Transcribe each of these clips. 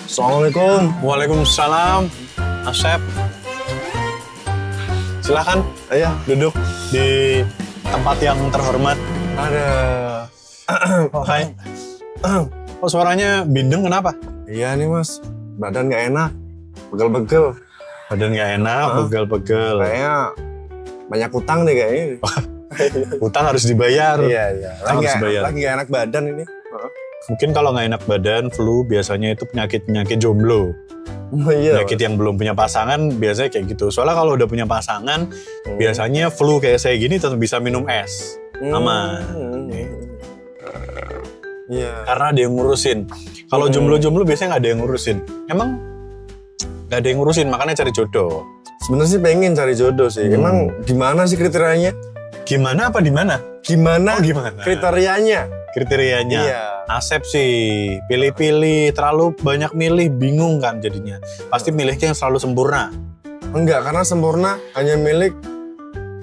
Assalamualaikum. Waalaikumsalam. Asep. Silakan, Iya. duduk di tempat yang terhormat. Ada. Hai. Oh, suaranya bindeng kenapa? Iya nih mas, badan nggak enak, pegel-pegel. Badan nggak enak, pegel-pegel. Kayaknya banyak utang deh kayaknya. Utang harus dibayar. Iya. Lagi nggak enak badan ini. Mungkin kalau nggak enak badan, flu biasanya itu penyakit jomblo. Oh, iya. Penyakit yang belum punya pasangan biasanya kayak gitu. Soalnya kalau udah punya pasangan, biasanya flu kayak saya gini tetap bisa minum es. Aman. Iya. Karena ada yang ngurusin. Kalau jomblo-jomblo biasanya nggak ada yang ngurusin. Emang nggak ada yang ngurusin, makanya cari jodoh. Sebenarnya sih pengen cari jodoh sih. Emang gimana sih kriterianya? Gimana apa di mana? Gimana? Oh, gimana? Kriterianya? Kriterianya. Iya. Asep sih, pilih-pilih, terlalu banyak milih, bingung kan jadinya. Pasti milihnya yang selalu sempurna. Enggak, karena sempurna hanya milik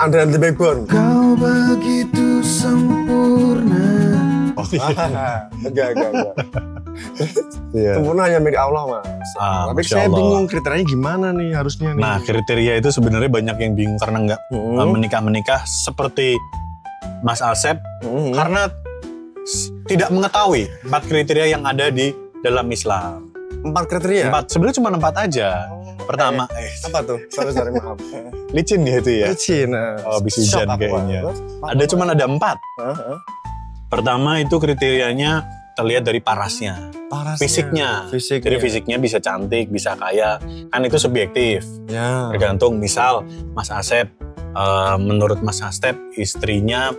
Andre The Backbone. Kau begitu sempurna. Oh, Enggak. Iya. Sempurna hanya milik Allah mas. Tapi Masya saya Allah. bingung kriterianya gimana nih harusnya nih. Nah, kriteria itu sebenarnya banyak yang bingung karena nggak menikah seperti Mas Asep, karena tidak mengetahui 4 kriteria yang ada di dalam Islam. 4 kriteria? 4, sebenarnya cuma 4 aja. Pertama, Apa tuh? Sorry maaf. licin dia itu ya. Cina. Oh, habis hujan kayaknya. Cuma ada 4. Pertama itu kriterianya terlihat dari parasnya. Fisiknya. Jadi fisiknya bisa cantik, bisa kaya. Kan itu subjektif. Ya. Tergantung, misal Mas Asep, menurut Mas Asep istrinya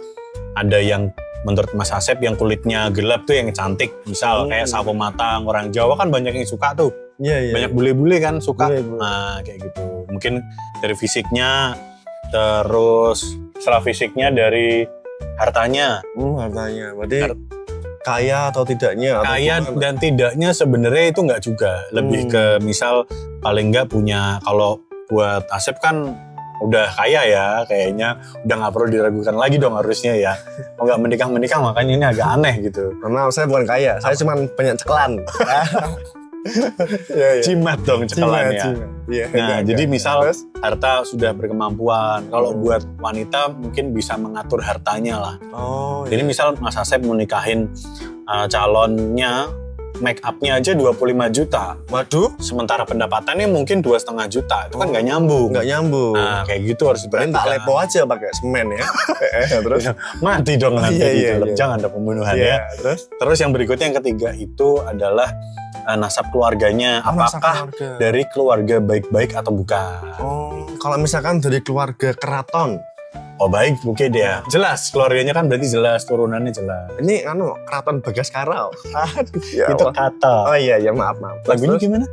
ada yang menurut Mas Asep yang kulitnya gelap tuh yang cantik. Misal kayak sawo matang, orang Jawa kan banyak yang suka tuh. Iya. Banyak bule-bule kan suka. Bule-bule. Nah kayak gitu. Mungkin dari fisiknya, terus setelah fisiknya dari hartanya. Hartanya. Berarti kaya atau tidaknya? Kaya dan tidaknya sebenarnya itu nggak juga. Lebih ke misal paling nggak punya, kalau buat Asep kan udah kaya ya, kayaknya udah nggak perlu diragukan lagi dong harusnya ya. Mau nggak menikah makanya ini agak aneh gitu. Karena saya bukan kaya, saya cuma banyak cekelan. Cimat dong cekelannya. Iya. Nah jadi misal harta sudah berkemampuan. Kalau buat wanita mungkin bisa mengatur hartanya lah. Oh. Jadi misal Mas Asep mau nikahin calonnya, make up-nya aja 25 juta. Waduh. Sementara pendapatannya mungkin 2,5 juta. Itu kan nggak nyambung. Nggak nyambung. Nah kayak gitu harus Berarti tak lepo aja pakai semen ya. Terus mati dong nanti di dalam. Iya. Jangan ada pembunuhan Iya, ya. Terus yang berikutnya yang ketiga itu adalah nasab keluarganya. Nasab Apakah keluarga. dari keluarga baik-baik atau bukan? Oh, kalau misalkan dari keluarga keraton. Oh baik mungkin dia. Jelas keluarganya kan berarti jelas, turunannya jelas. Ini keraton Bagaskara. Aduh, ya Itu Allah. kata. Oh iya, maaf. Lagunya gimana?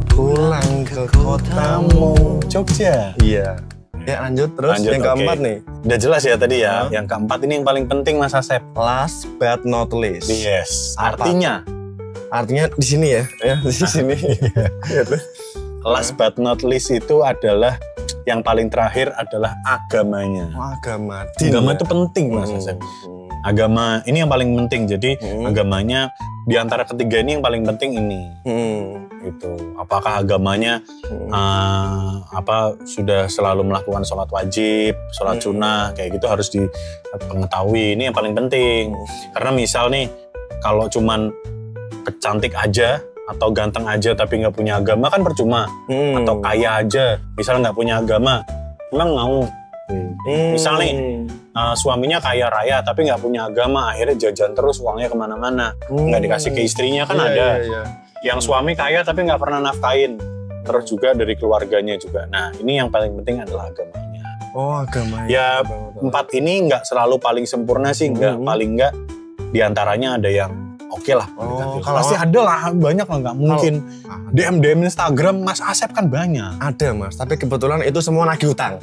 Pulang ke kotamu. Jogja. Iya. Ya lanjut terus yang keempat nih. Udah jelas ya tadi ya. Yang keempat ini yang paling penting Mas Asep. Last but not least. Yes. Apa? Artinya di sini ya, di sini. last but not least itu adalah yang paling terakhir adalah agamanya. Agama. Agama itu penting Mas Asep. Agama ini yang paling penting. Jadi agamanya di antara ketiga ini yang paling penting ini. Gitu. Apakah agamanya sudah selalu melakukan sholat wajib, sholat sunnah kayak gitu harus diketahui. Ini yang paling penting. Karena misal nih kalau cuman cantik aja atau ganteng aja tapi nggak punya agama kan percuma. Atau kaya aja misal nggak punya agama, emang mau. Misal nih suaminya kaya raya tapi nggak punya agama, akhirnya jajan terus, uangnya kemana-mana, nggak dikasih ke istrinya kan. Ada yang suami kaya tapi nggak pernah nafkain, terus juga dari keluarganya juga. Nah ini yang paling penting adalah agamanya. Oh agamanya. Ya 4 ini nggak selalu paling sempurna sih, paling nggak diantaranya ada yang oke lah. Pasti ada lah, banyak lah, nggak mungkin. DM Instagram Mas Asep kan banyak. Ada mas, tapi kebetulan itu semua nagih utang.